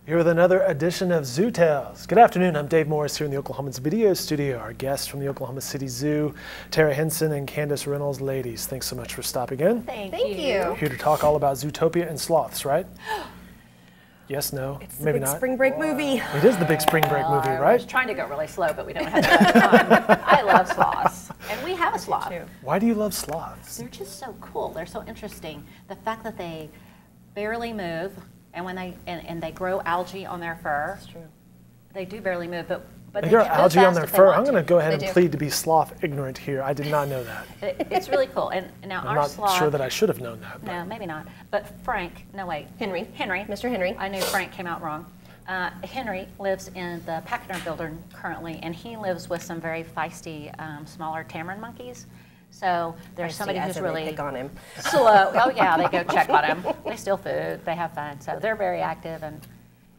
Here with another edition of Zoo Tales. Good afternoon, I'm Dave Morris here in the Oklahoman's video studio. Our guests from the Oklahoma City Zoo, Tara Henson and Candace Reynolds. Ladies, thanks so much for stopping in. Thank you. Here to talk all about Zootopia and sloths, right? Yes, no, it's maybe the big not. spring break movie. It is the big spring break movie, I right? was trying to go really slow, but we don't have that time. I love sloths, and we have a sloth. Why do you love sloths? They're just so cool. They're so interesting. The fact that they barely move, and when they grow algae on their fur. That's true. They do barely move, but they can grow move algae fast on their if they fur. want I'm going to go ahead and do. plead to be sloth ignorant here. I did not know that. It's really cool. And now I'm our not sloth. sure that I should have known that. No, maybe not. But Frank, no wait. Henry. Mr. Henry. I knew Frank came out wrong. Henry lives in the Pachyderm building currently, and he lives with some very feisty, smaller tamarin monkeys. So there's somebody who's really pick on him. slow. Oh yeah, they go check on him. They steal food. They have fun. So they're very active, and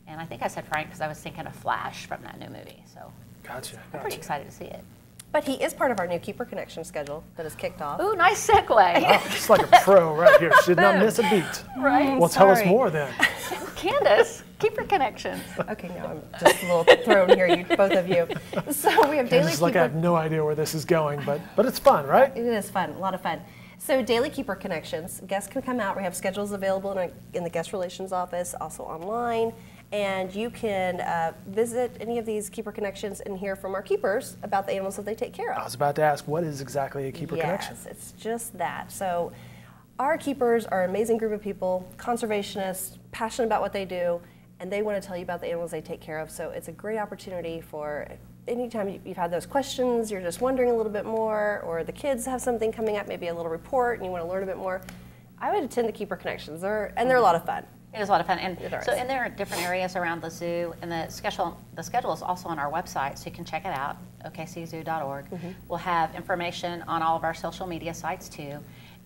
I think I said Frank because I was thinking of Flash from that new movie. So Gotcha. I'm pretty excited to see it. But he is part of our new Keeper Connection schedule that is kicked off. Ooh, nice segue. Oh, just like a pro right here. She did not miss a beat. Right. Well, tell us Sorry. more then. Candace, Keeper Connections. Okay, now I'm just a little thrown here, you both of you. So we have daily It's like Keeper. I have no idea where this is going, but it's fun, right? It is fun, a lot of fun. So daily Keeper Connections, guests can come out. We have schedules available in the guest relations office, also online. And you can visit any of these Keeper Connections and hear from our keepers about the animals that they take care I of. was about to ask, what is exactly a keeper connection? Yes, it's just that. So our keepers are an amazing group of people, conservationists, passionate about what they do, and they want to tell you about the animals they take care of. So it's a great opportunity for anytime you've had those questions, you're just wondering a little bit more, or the kids have something coming up, maybe a little report, and you want to learn a bit more. I would attend the Keeper Connections, they're a lot of fun. It is a lot of fun, and It so is. and there are different areas around the zoo, and the schedule is also on our website, so you can check it out, okczoo.org. We'll have information on all of our social media sites too,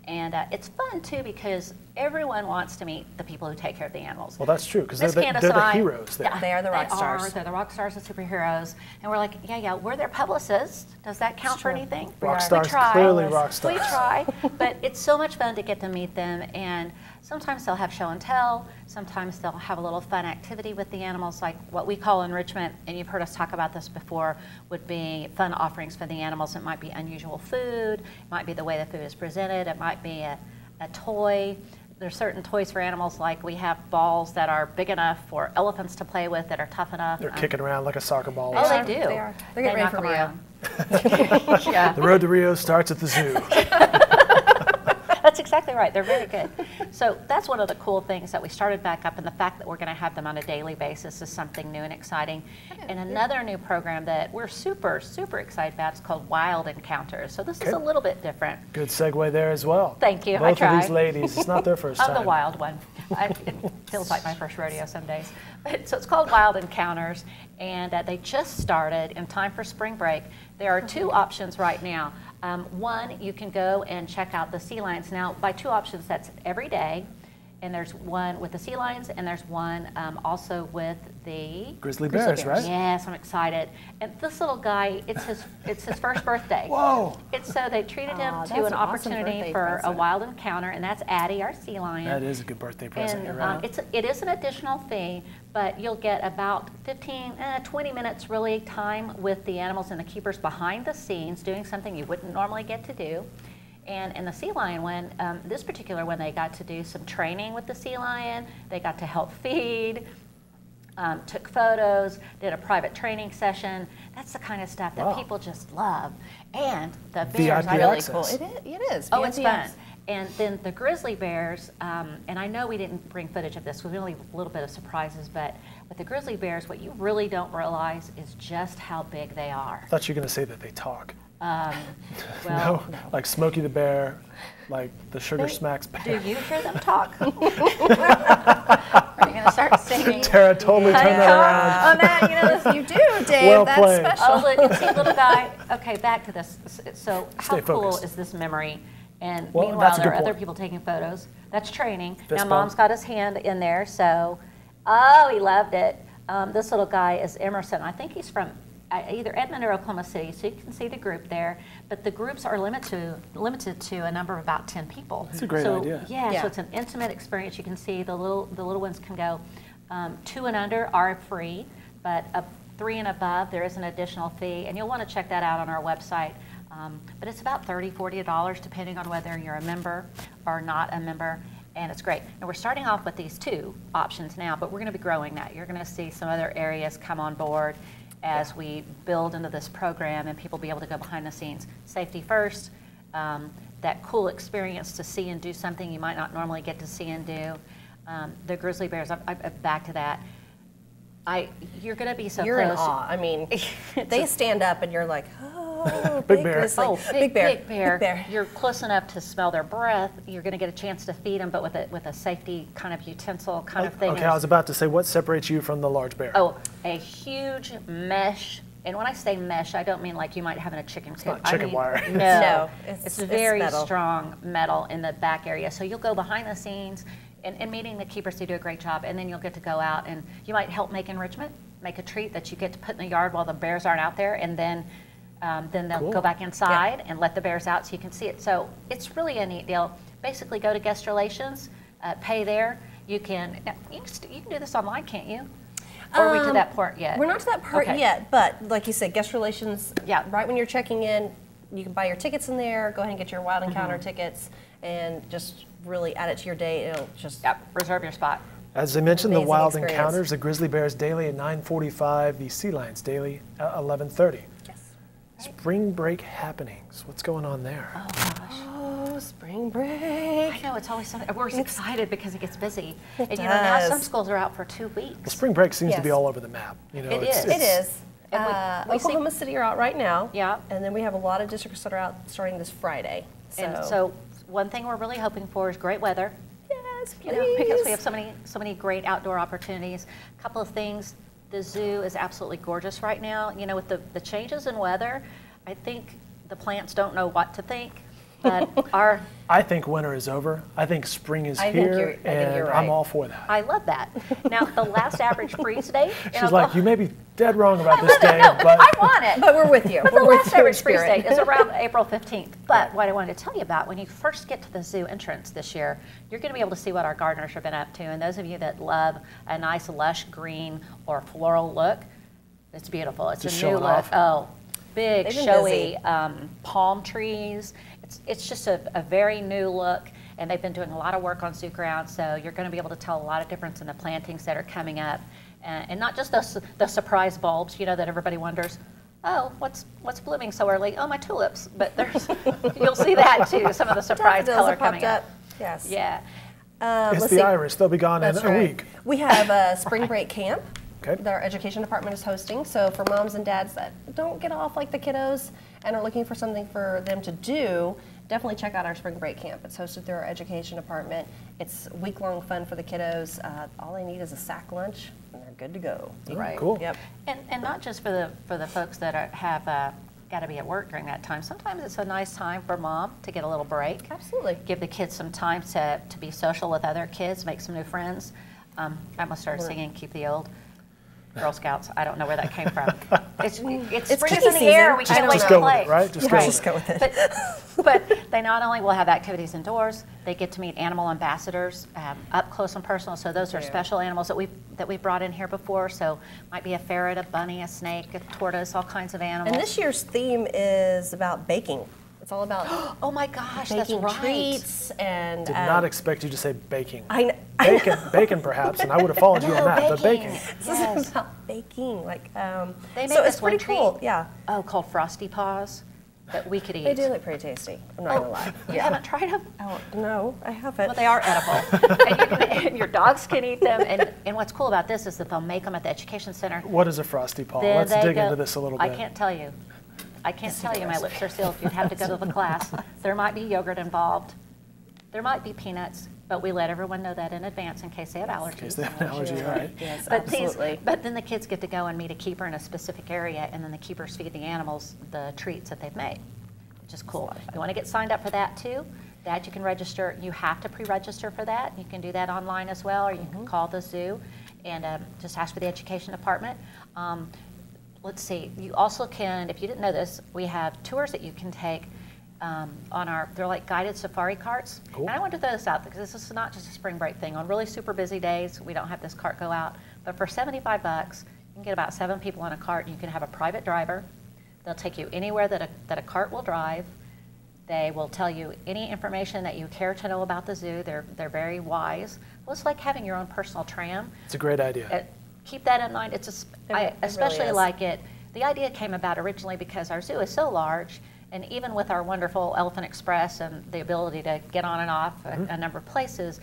and it's fun too because everyone wants to meet the people who take care of the animals. Well, that's true, because they're, Miss the, Candace they're and the I- heroes there. Yeah, They are the rock stars. They're the rock stars, the superheroes, and we're like, yeah, we're their publicists. Does that count for true. anything? Rock We stars, try. clearly rock stars. We try, but it's so much fun to get to meet them, and sometimes they'll have show and tell, sometimes they'll have a little fun activity with the animals, like what we call enrichment, and you've heard us talk about this before, would be fun offerings for the animals. It might be unusual food, it might be the way the food is presented, it might be a toy. There's certain toys for animals, like we have balls that are big enough for elephants to play with, that are tough enough. They're kicking around like a soccer ball. Oh, they do. They are. They're getting ready for Rio. Yeah. The road to Rio starts at the zoo. That's exactly right. They're very good. So that's one of the cool things that we started back up, and the fact that we're going to have them on a daily basis is something new and exciting. And another new program that we're super, super excited about is called Wild Encounters. So this is a little bit different. Good segue there as well. Thank you. Both I of tried. these ladies, it's not their first I'm time. the wild one. It feels like my first rodeo some days. So it's called Wild Encounters, and they just started in time for spring break. There are two options right now. One, you can go and check out the sea lions. Now, by two options, that's every day, and there's one with the sea lions, and there's one also with the Grizzly bears, right? Yes, I'm excited. And this little guy, it's his first birthday. Whoa! It's so they treated him Aw, to that's an an awesome opportunity birthday for a present. wild encounter, and that's Addie, our sea lion. That is a good birthday present, And you're right. it is an additional fee, but you'll get about 20 minutes really time with the animals and the keepers behind the scenes doing something you wouldn't normally get to do. And in the sea lion one, this particular one, they got to do some training with the sea lion. They got to help feed, took photos, did a private training session. That's the kind of stuff that people just love. And the bears VIP are really access. cool. It is. Oh, it's yes. fun. And then the grizzly bears, and I know we didn't bring footage of this, because we only have a little bit of surprises, but with the grizzly bears, what you really don't realize is just how big they are. I thought you were going to say that they talk. Well, No, like Smokey the Bear, like the Sugar Smacks do bear. you hear them talk? Are you going to start singing? Tara totally turned that around. Oh, man, you know this. You do, Dave. Well That's played. special. Oh, look, see, little guy. Okay, back to this. So how Stay cool focused. is this memory? And Well, meanwhile, that's a there are good other point. people taking photos. That's training. Fist Now, bump. Mom's got his hand in there, so, oh, he loved it. This little guy is Emerson. I think he's from either Edmond or Oklahoma City, so you can see the group there. But the groups are limited to a number of about 10 people. That's a great idea. Yeah, Yeah. so it's an intimate experience. You can see the little ones can go. 2 and under are free, but 3 and above, there is an additional fee, and you'll want to check that out on our website. But it's about $30, $40 depending on whether you're a member or not a member, and it's great. And we're starting off with these 2 options now, but we're going to be growing that. You're going to see some other areas come on board as we build into this program and people be able to go behind the scenes. Safety first, that cool experience to see and do something you might not normally get to see and do. The grizzly bears, I'm back to that. You're going to be so You're close. in awe. I mean, they stand up and you're like, oh, Big bear. grizzly. Oh, big bear. Big bear. Big bear. You're close enough to smell their breath. You're going to get a chance to feed them, but with a safety kind of utensil kind of thing. Okay, I was about to say, what separates you from the large bear? Oh, a huge mesh. And when I say mesh, I don't mean like you might have in a chicken coop. Not chicken wire. No, No, it's it's very metal. strong metal in the back area. So you'll go behind the scenes and meeting the keepers, they do a great job. And then you'll get to go out and you might help make enrichment, make a treat that you get to put in the yard while the bears aren't out there. And then they'll Cool. go back inside and let the bears out so you can see it. So it's really a neat deal. Basically, go to guest relations, pay there. You can do this online, can't you? Or are we to that part yet? We're not to that part Okay. yet, but like you said, guest relations, Yeah. right when you're checking in, you can buy your tickets in there, go ahead and get your wild Mm-hmm. encounter tickets, and just really add it to your day. It'll just, Yep, reserve your spot. As I mentioned, the Amazing wild experience. encounters, the grizzly bears daily at 9:45, the sea lions daily at 11:30. yes. Spring break happenings. What's going on there? Oh gosh. Oh, spring break. I know, it's always something. We're excited because it gets busy. It And now some does. schools are out for 2 Well, weeks. spring break seems to be Yes. all over the map. You know, It it's, is. It is. And we see- Oklahoma City are out right now. Yeah. And then we have a lot of districts that are out starting this Friday. And so one thing we're really hoping for is great weather. yes, You please. know, because we have so many great outdoor opportunities. A couple of things. The zoo is absolutely gorgeous right now. You know, with the changes in weather, I think the plants don't know what to think. But I think winter is over. I think spring is I think here, you're- I think and you're I'm right. all for that. I love that. Now, the last average freeze date. She's like, you may be dead wrong about this day, no, but I want it. But we're with you. But We're the with last you in average freeze spirit. date is around April 15th. But what I wanted to tell you about, when you first get to the zoo entrance this year, you're going to be able to see what our gardeners have been up to. And those of you that love a nice lush green or floral look, it's beautiful. It's Just a new showing look. off. Oh, big, They've been showy busy. palm trees. It's just a very new look. And they've been doing a lot of work on zoo grounds, so you're going to be able to tell a lot of difference in the plantings that are coming up. And not just the surprise bulbs, you know, that everybody wonders, oh, what's blooming so early? Oh, my tulips. But you'll see that too, some of the surprise Daffodils color have popped coming up. Yes. Yeah. it's let's the see. iris. They'll be gone in That's a right. week. We have a spring break camp Okay. that our education department is hosting. So for moms and dads that don't get off like the kiddos and are looking for something for them to do, definitely check out our spring break camp. It's hosted through our education department. It's week-long fun for the kiddos. All they need is a sack lunch, and they're good to go. Right. Cool. Yep. And not just for the folks that have got to be at work during that time. Sometimes it's a nice time for mom to get a little break. Absolutely. Give the kids some time to be social with other kids, make some new friends. I almost started singing "Keep the Old." Girl Scouts. I don't know where that came from. It's spring is in cookie the air. season. We I can't don't wait Just to go play. with it, right? Just Just go go with it. with it. But they not only will have activities indoors, they get to meet animal ambassadors up close and personal. So those are Yeah. special animals that we've brought in here before. So might be a ferret, a bunny, a snake, a tortoise, all kinds of animals. And this year's theme is about baking. It's all about oh my gosh, that's baking right. treats and Did not expect you to say baking. I know. Bacon perhaps, and I would have followed you on that, but baking. This Yes. is about baking, like They make so it's this one pretty treat. cool. Yeah, Oh, called Frosty Paws that we could eat. they do look pretty tasty. I'm not gonna lie. You haven't tried them? Oh no, I haven't. Well, they are edible. and your dogs can eat them. And what's cool about this is that they'll make them at the education center. What is a frosty paw? Then Let's they dig go- into this a little I bit. can't tell you. I can't tell you. My lips are sealed. You'd have to go to the class. There might be yogurt involved. There might be peanuts, but we let everyone know that in advance in case they have allergies. Is that an allergy? All right. Yes, But absolutely. but then the kids get to go and meet a keeper in a specific area, and then the keepers feed the animals the treats that they've made, which is cool. You want to get signed up for that too? That you can register. You have to pre-register for that. You can do that online as well, or you can call the zoo and just ask for the education department. Let's see. You also can, if you didn't know this, we have tours that you can take they're like guided safari carts. Cool. And I want to throw this out because this is not just a spring break thing. On really super busy days, we don't have this cart go out. But for $75, you can get about 7 people on a cart. And you can have a private driver. They'll take you anywhere that a cart will drive. They will tell you any information that you care to know about the zoo. They're very wise. Well, it's like having your own personal tram. It's a great idea. Keep that in mind. I especially really is. like it. The idea came about originally because our zoo is so large, and even with our wonderful Elephant Express and the ability to get on and off a number of places,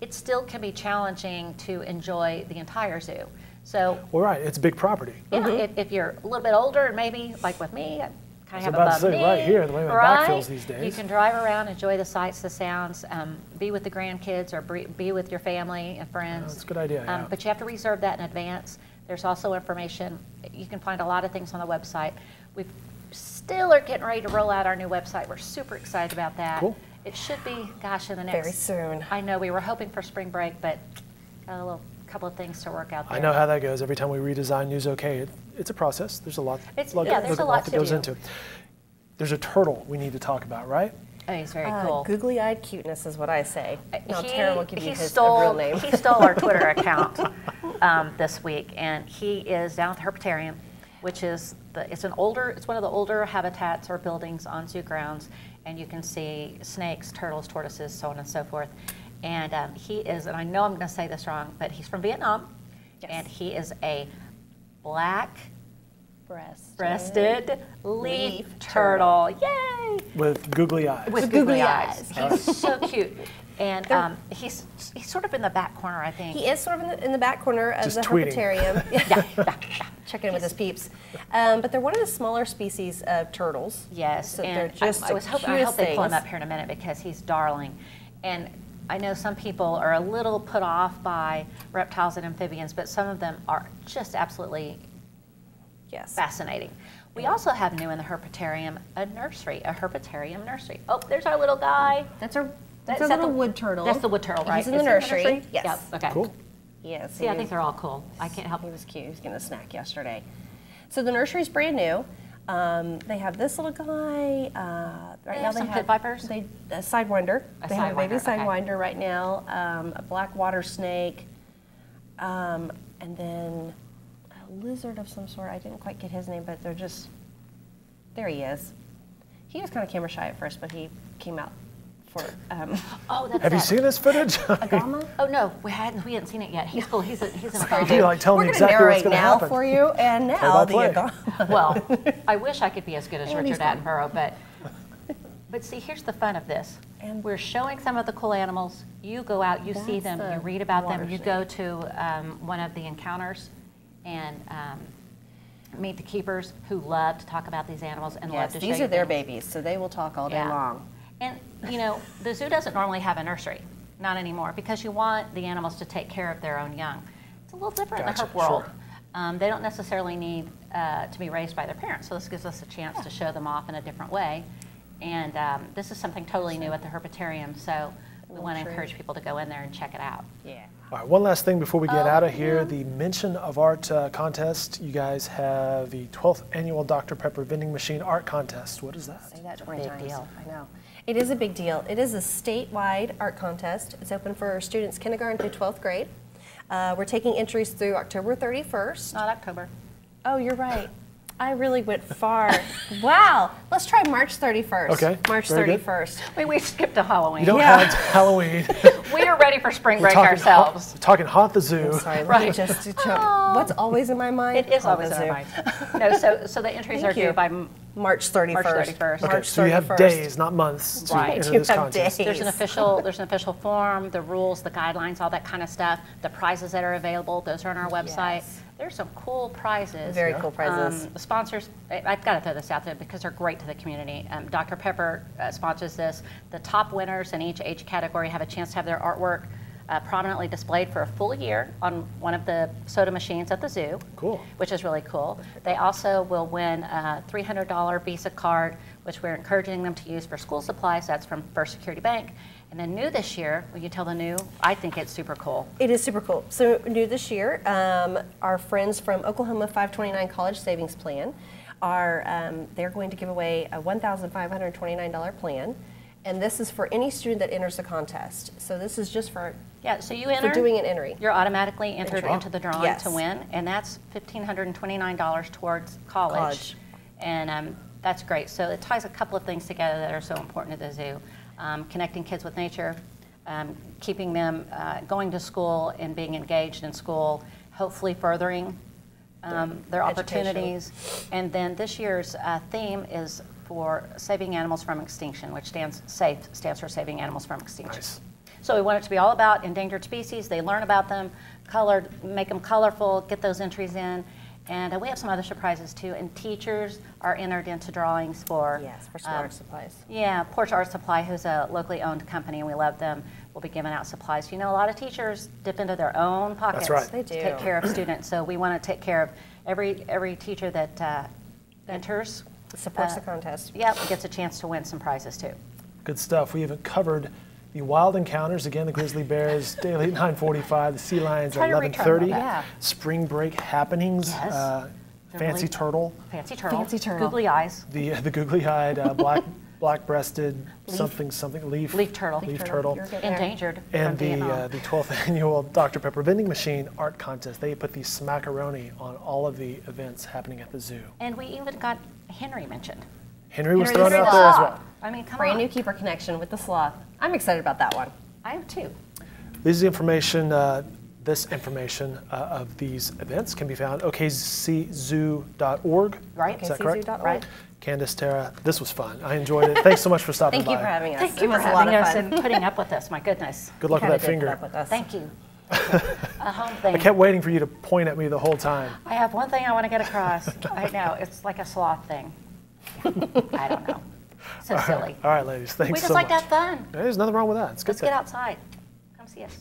it still can be challenging to enjoy the entire zoo. So, Well, right, it's a big property. yeah, if you're a little bit older, and maybe like with me, I kind of have a about to bum say, knee, right here, the way my back feels these You days. can drive around, enjoy the sights, the sounds, be with the grandkids, or be with your family and friends. That's a good idea, yeah. But you have to reserve that in advance. There's also information. You can find a lot of things on the website. We still are getting ready to roll out our new website. We're super excited about that. Cool. It should be, gosh, in the next... Very soon. I know, we were hoping for spring break, but got a couple of things to work out there. I know how that goes. Every time we redesign News OK, it's a process. There's a lot, there's a lot that to goes do. into it. There's a turtle we need to talk about, right? Oh, he's very cool. Googly-eyed cuteness is what I say. Now, Tara will give you his stole, real name. He stole our Twitter account this week, and he is down at the Herpetarium, which is it's one of the older habitats or buildings on zoo grounds, and you can see snakes, turtles, tortoises, so on and so forth. And he is, and I know I'm going to say this wrong, but he's from Vietnam, and he is a black breasted leaf turtle. Yay! With googly eyes. With googly eyes. He's so cute. And he's sort of in the back corner, I think. He is sort of in the back corner of Just the tweeting. herpetarium. Yeah. Checking in with his peeps. But they're one of the smaller species of turtles. Yes, So and they're just I hope they pull him up here in a minute because he's darling. And I know some people are a little put off by reptiles and amphibians, but some of them are just absolutely fascinating. We also have new in the herpetarium a herpetarium nursery. Oh, there's our little guy. That's a Is little that the wood turtle. That's the wood turtle, right? He's in the Is he nursery. Yes. Yep. Okay. Cool. Yes. See, I think they're all cool. I can't help He it. was cute. He was getting a snack yesterday. So the nursery's brand new. They have this little guy. Right now have some pit vipers? A sidewinder. They have a baby sidewinder, okay. sidewinder right now. A black water snake, and then a lizard of some sort. I didn't quite get his name, but they're just. There he is. He was kind of camera shy at first, but he came out for. Oh, that's Have you seen this footage? Agama? Oh no, we hadn't seen it yet. He's cool. He's an You like tell We're me going to exactly narrate what's going to now happen. for you, and now the Play-by-play. Agama. Well, I wish I could be as good as And he's Richard Attenborough, but see, here's the fun of this. And We're showing some of the cool animals. You go out, you see That's them, the you read about them, water you snake. go to one of the encounters and meet the keepers who love to talk about these animals and love Yes, to show these you are their things. babies, so they will talk all day Yeah. long. And you know, the zoo doesn't normally have a nursery, not anymore, because you want the animals to take care of their own young. It's a little different in the Gotcha, herp world. sure. They don't necessarily need to be raised by their parents, so this gives us a chance to show them off in a different way. And this is something totally new at the herpetarium, so we want to encourage people to go in there and check it out. Yeah. All right, one last thing before we get out of here. The Mention of Art contest. You guys have the 12th annual Dr. Pepper vending machine art contest. What is that? Say that 20 Big times. deal. I know. It is a big deal. It is a statewide art contest. It's open for students kindergarten through 12th grade. We're taking entries through October 31st. Not October. Oh, you're right. I really went far. Wow. Let's try March 31st. Okay, March very good. 31st. We skipped a Halloween. You don't Yeah. have Halloween. We are ready for spring break Talking ourselves. talking haunt the zoo. Sorry, let me Right. just what's always in my mind? It is Oh, always the in our zoo. mind. No, so the entries Thank are due you. by March 31st. March 31st. Okay, March so you have 31st. days, not months, to Right. enter You this have contest. days. There's an official form, the rules, the guidelines, all that kind of stuff. The prizes that are available, those are on our website. Yes. There's some cool prizes. Very cool prizes. The sponsors, I've got to throw this out there because they're great to the community. Dr. Pepper sponsors this. The top winners in each age category have a chance to have their artwork prominently displayed for a full year on one of the soda machines at the zoo. Cool. Which is really cool. They also will win a $300 Visa card, which we're encouraging them to use for school supplies. That's from First Security Bank. And then new this year, will you tell the new? I think it's super cool. It is super cool. So new this year, our friends from Oklahoma 529 College Savings Plan they're going to give away a $1,529 plan. And this is for any student that enters the contest. So this is just for so you enter. for doing an entry. You're automatically entered into the drawing Yes. to win, and that's $1,529 towards college. And that's great. So it ties a couple of things together that are so important at the zoo. Connecting kids with nature, keeping them going to school and being engaged in school, hopefully furthering their opportunities. And then this year's theme is for saving animals from extinction, which stands for Saving Animals from Extinction. Nice. So we want it to be all about endangered species. They learn about them, make them colorful, get those entries in. And we have some other surprises too. And teachers are entered into drawings for some art supplies. Yeah, Porch Art Supply, who's a locally owned company, and we love them. We'll be giving out supplies. You know, a lot of teachers dip into their own pockets That's to take care of students. So we want to take care of every teacher that enters. Supports the contest. Yep, gets a chance to win some prizes too. Good stuff. We haven't covered the wild encounters. Again, the grizzly bears daily at 9:45, the sea lions at 11:30. Yeah. Spring break happenings. Yes. Fancy turtle. Fancy turtle. Fancy turtle. Googly eyes. The googly-eyed black-breasted something leaf turtle. Leaf turtle. Endangered. And from Vietnam. the 12th annual Dr. Pepper vending machine art contest. They put the smackaroni on all of the events happening at the zoo. And we even got Henry mentioned. Henry was Henry thrown the out there as sloth. well. I mean, come Brand on. new keeper connection with the sloth. I'm excited about that one. I am too. This is the information. This information of these events can be found at okczoo.org. Right. Is that correct? okczoo.org. Right. Candace, Tara, this was fun. I enjoyed it. Thanks so much for stopping Thank by. you for having us. Thank you It was for a lot having of us fun. and putting up with us. My goodness. Good luck with Kinda that did finger. put up with us. Thank you. A home thing. I kept waiting for you to point at me the whole time. I have one thing I want to get across. I know, it's like a sloth thing. I don't know. So silly. All right, ladies. Thanks We just so like to much. have fun. There's nothing wrong with that. It's good. Let's get outside. Come see us.